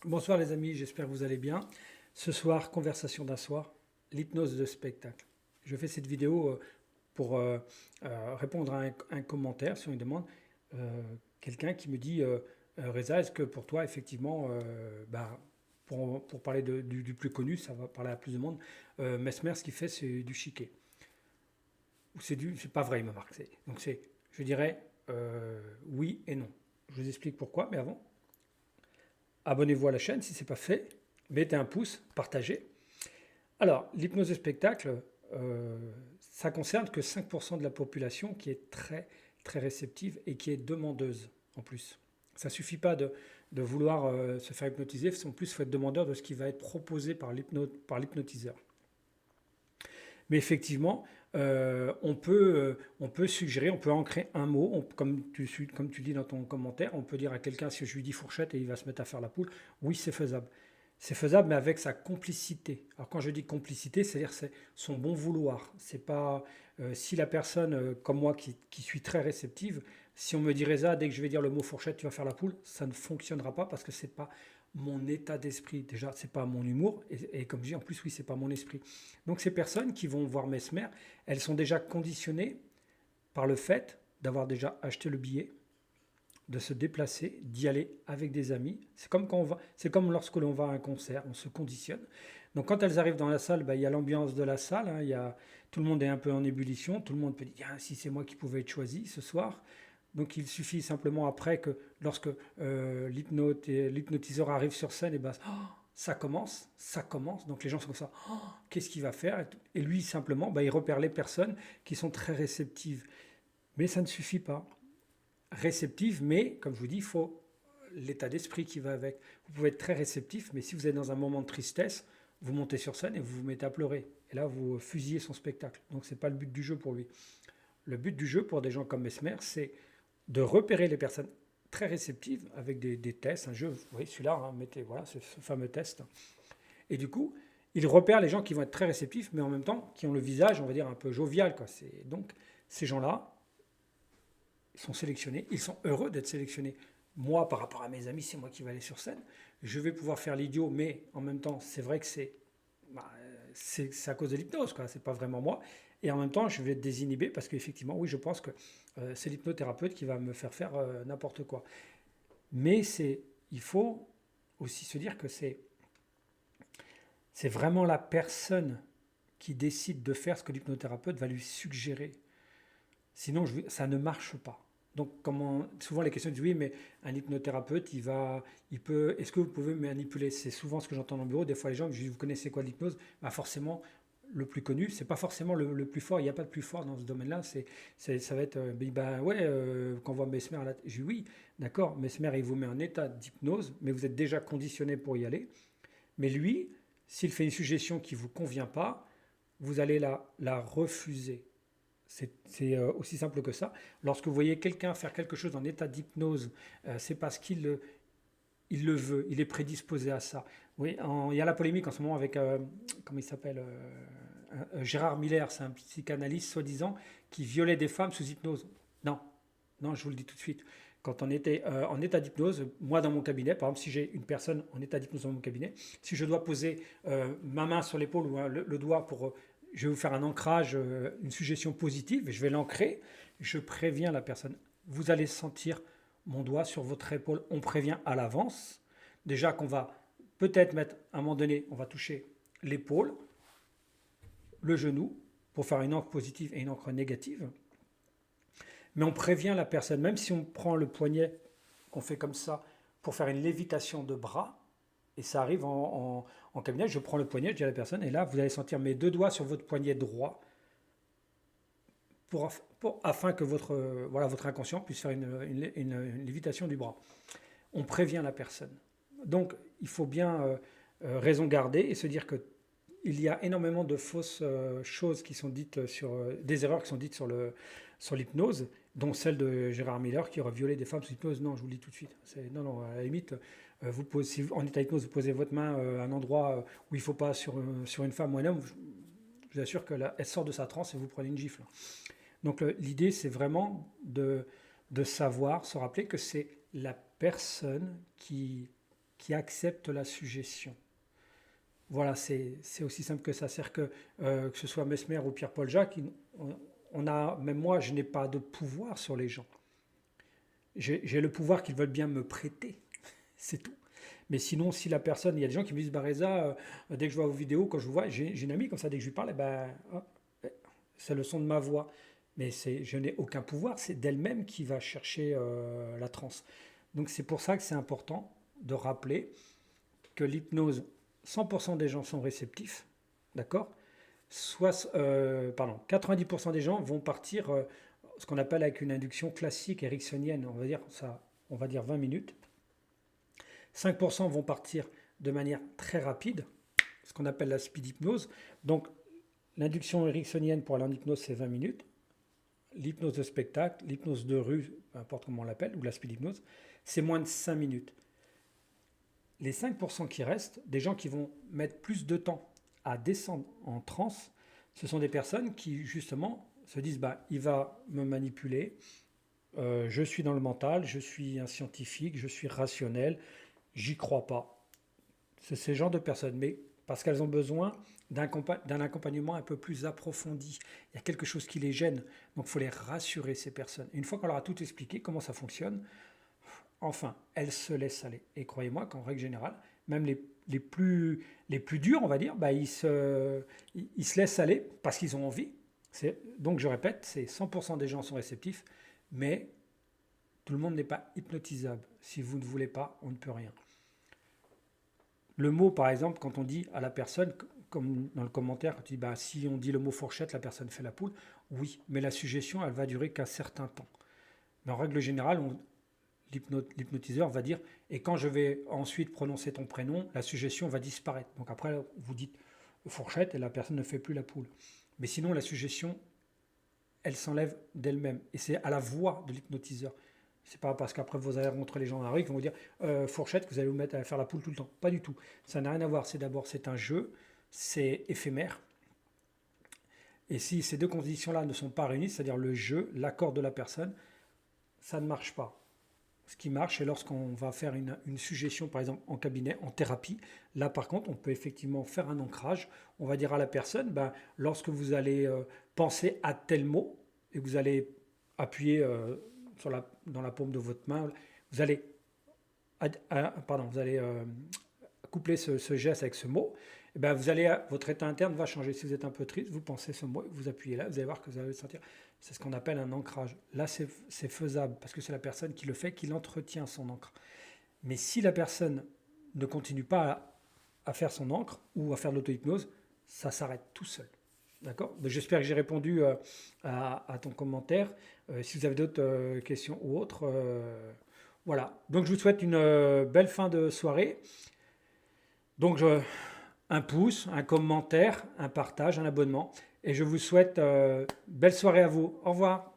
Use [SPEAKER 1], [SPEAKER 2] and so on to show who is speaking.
[SPEAKER 1] Bonsoir les amis, j'espère que vous allez bien. Ce soir, conversation d'un soir, l'hypnose de spectacle. Je fais cette vidéo pour répondre à un commentaire sur une demande. Euh, Quelqu'un qui me dit Reza, est-ce que pour toi, effectivement, pour parler du plus connu, ça va parler à plus de monde, Mesmer, ce qu'il fait, c'est du chiquet. Ou c'est pas vrai, il me marque. Donc je dirais oui et non. Je vous explique pourquoi, mais avant, abonnez-vous à la chaîne si ce n'est pas fait. Mettez un pouce, partagez. Alors, l'hypnose de spectacle, ça concerne que 5% de la population qui est très, très réceptive et qui est demandeuse en plus. Ça ne suffit pas de vouloir se faire hypnotiser, en plus, il faut être demandeur de ce qui va être proposé par l'hypnotiseur. Mais effectivement, on peut suggérer, on peut ancrer un mot, comme tu dis dans ton commentaire, on peut dire à quelqu'un, si je lui dis fourchette et il va se mettre à faire la poule, oui, c'est faisable. C'est faisable, mais avec sa complicité. Alors quand je dis complicité, c'est-à-dire c'est son bon vouloir. C'est pas si la personne, comme moi, qui suis très réceptive, si on me dit Reza, dès que je vais dire le mot fourchette, tu vas faire la poule, ça ne fonctionnera pas parce que c'est pas mon état d'esprit. Déjà, c'est pas mon humour, et comme je dis, en plus, oui, c'est pas mon esprit. Donc ces personnes qui vont voir Mesmer, elles sont déjà conditionnées par le fait d'avoir déjà acheté le billet, de se déplacer, d'y aller avec des amis. C'est comme lorsque l'on va à un concert, on se conditionne. Donc quand elles arrivent dans la salle, il y a l'ambiance de la salle, hein, tout le monde est un peu en ébullition, tout le monde peut dire ah, si c'est moi qui pouvais être choisi ce soir. Donc il suffit simplement après que lorsque l'hypnotiseur arrive sur scène, et ben, oh, ça commence, ça commence. Donc les gens sont comme ça, oh, qu'est-ce qu'il va faire? Et lui simplement, il repère les personnes qui sont très réceptives. Mais ça ne suffit pas. Réceptive, mais comme je vous dis, il faut l'état d'esprit qui va avec. Vous pouvez être très réceptif, mais si vous êtes dans un moment de tristesse, vous montez sur scène et vous vous mettez à pleurer. Et là, vous fusillez son spectacle. Donc, ce n'est pas le but du jeu pour lui. Le but du jeu pour des gens comme Mesmer, c'est de repérer les personnes très réceptives avec des tests, un jeu, vous voyez celui-là, hein, mettez, voilà, ce fameux test. Et du coup, il repère les gens qui vont être très réceptifs, mais en même temps, qui ont le visage, on va dire, un peu jovial. Quoi. Donc, ces gens-là, ils sont sélectionnés, ils sont heureux d'être sélectionnés. Moi, par rapport à mes amis, c'est moi qui vais aller sur scène. Je vais pouvoir faire l'idiot, mais en même temps, c'est vrai que c'est à cause de l'hypnose, quoi. C'est pas vraiment moi. Et en même temps, je vais être désinhibé parce qu'effectivement, oui, je pense que c'est l'hypnothérapeute qui va me faire n'importe quoi. Mais il faut aussi se dire que c'est vraiment la personne qui décide de faire ce que l'hypnothérapeute va lui suggérer. Sinon, ça ne marche pas. Donc, souvent les questions disent oui, mais un hypnothérapeute, est-ce que vous pouvez manipuler? C'est souvent ce que j'entends dans le bureau. Des fois, les gens me disent, vous connaissez quoi l'hypnose? Forcément, le plus connu, c'est pas forcément le plus fort. Il n'y a pas de plus fort dans ce domaine-là. Ça va être, quand on voit Mesmer, je dis oui, d'accord, Mesmer, il vous met en état d'hypnose, mais vous êtes déjà conditionné pour y aller. Mais lui, s'il fait une suggestion qui ne vous convient pas, vous allez la refuser. C'est aussi simple que ça. Lorsque vous voyez quelqu'un faire quelque chose en état d'hypnose, c'est parce il le veut, il est prédisposé à ça. Oui, il y a la polémique en ce moment avec, comment il s'appelle, Gérard Miller, c'est un psychanalyste soi-disant qui violait des femmes sous hypnose. Non, non, je vous le dis tout de suite. Quand on était en état d'hypnose, moi dans mon cabinet, par exemple, si j'ai une personne en état d'hypnose dans mon cabinet, si je dois poser ma main sur l'épaule ou le doigt je vais vous faire un ancrage, une suggestion positive, et je vais l'ancrer, je préviens la personne. Vous allez sentir mon doigt sur votre épaule. On prévient à l'avance. Déjà qu'on va peut-être mettre, à un moment donné, on va toucher l'épaule, le genou, pour faire une encre positive et une encre négative. Mais on prévient la personne, même si on prend le poignet, qu'on fait comme ça, pour faire une lévitation de bras, et ça arrive en cabinet, je prends le poignet, je dis à la personne, et là, vous allez sentir mes deux doigts sur votre poignet droit, afin que votre inconscient puisse faire une lévitation du bras. On prévient la personne. Donc, il faut bien raison garder et se dire que il y a énormément de fausses choses qui sont dites des erreurs qui sont dites sur l'hypnose, dont celle de Gérard Miller qui aurait violé des femmes sous hypnose. Non, je vous le dis tout de suite. Non, à la limite, si en état d'hypnose, vous posez votre main à un endroit où il ne faut pas sur une femme ou un homme, je vous assure qu'elle sort de sa transe et vous prenez une gifle. Donc l'idée, c'est vraiment de savoir, se rappeler que c'est la personne qui qui accepte la suggestion. Voilà, c'est aussi simple que ça. C'est-à-dire que ce soit Mesmer ou Pierre-Paul Jacques, même moi, je n'ai pas de pouvoir sur les gens. J'ai le pouvoir qu'ils veulent bien me prêter, c'est tout. Mais sinon, si la personne, il y a des gens qui me disent, bah Reza, dès que je vois vos vidéos, quand je vous vois, j'ai une amie comme ça, dès que je lui parle, eh ben, c'est le son de ma voix. Mais je n'ai aucun pouvoir, c'est d'elle-même qui va chercher la transe. Donc c'est pour ça que c'est important de rappeler que l'hypnose, 100% des gens sont réceptifs, d'accord. 90% des gens vont partir ce qu'on appelle avec une induction classique ericksonienne, on va dire 20 minutes. 5% vont partir de manière très rapide, ce qu'on appelle la speed hypnose. Donc l'induction ericksonienne pour aller en hypnose, c'est 20 minutes. L'hypnose de spectacle, l'hypnose de rue, peu importe comment on l'appelle, ou la speed hypnose, c'est moins de 5 minutes. Les 5% qui restent, des gens qui vont mettre plus de temps à descendre en transe, ce sont des personnes qui justement se disent, bah, il va me manipuler, je suis dans le mental, je suis un scientifique, je suis rationnel, j'y crois pas. C'est ce genre de personnes, mais parce qu'elles ont besoin d'un accompagnement un peu plus approfondi. Il y a quelque chose qui les gêne, donc il faut les rassurer, ces personnes. Une fois qu'on leur a tout expliqué, comment ça fonctionne, enfin, elles se laissent aller. Et croyez-moi qu'en règle générale, même les plus durs, on va dire, bah, ils se laissent aller parce qu'ils ont envie. Donc je répète, c'est 100% des gens sont réceptifs, mais tout le monde n'est pas hypnotisable. Si vous ne voulez pas, on ne peut rien. Le mot, par exemple, quand on dit à la personne, comme dans le commentaire, quand tu dis, bah, si on dit le mot fourchette, la personne fait la poule. Oui, mais la suggestion, elle va durer qu'un certain temps. Mais en règle générale, l'hypnotiseur va dire, et quand je vais ensuite prononcer ton prénom, la suggestion va disparaître. Donc après, vous dites fourchette et la personne ne fait plus la poule. Mais sinon, la suggestion, elle s'enlève d'elle-même. Et c'est à la voix de l'hypnotiseur. C'est pas parce qu'après vous allez rencontrer les gens dans la rue qui vont vous dire fourchette, que vous allez vous mettre à faire la poule tout le temps. Pas du tout. Ça n'a rien à voir. C'est un jeu, c'est éphémère. Et si ces deux conditions-là ne sont pas réunies, c'est-à-dire le jeu, l'accord de la personne, ça ne marche pas. Ce qui marche, c'est lorsqu'on va faire une suggestion, par exemple en cabinet, en thérapie. Là, par contre, on peut effectivement faire un ancrage. On va dire à la personne, ben, lorsque vous allez penser à tel mot, et vous allez appuyer dans la paume de votre main, vous allez, coupler ce geste avec ce mot, et ben votre état interne va changer. Si vous êtes un peu triste, vous pensez ce mot, vous appuyez là, vous allez voir que vous allez le sentir. C'est ce qu'on appelle un ancrage. Là, c'est faisable parce que c'est la personne qui le fait, qui l'entretient son encre. Mais si la personne ne continue pas à faire son encre ou à faire de l'auto-hypnose, ça s'arrête tout seul. D'accord ? J'espère que j'ai répondu à ton commentaire. Si vous avez d'autres questions ou autres, voilà. Donc je vous souhaite une belle fin de soirée. Donc un pouce, un commentaire, un partage, un abonnement. Et je vous souhaite belle soirée à vous. Au revoir.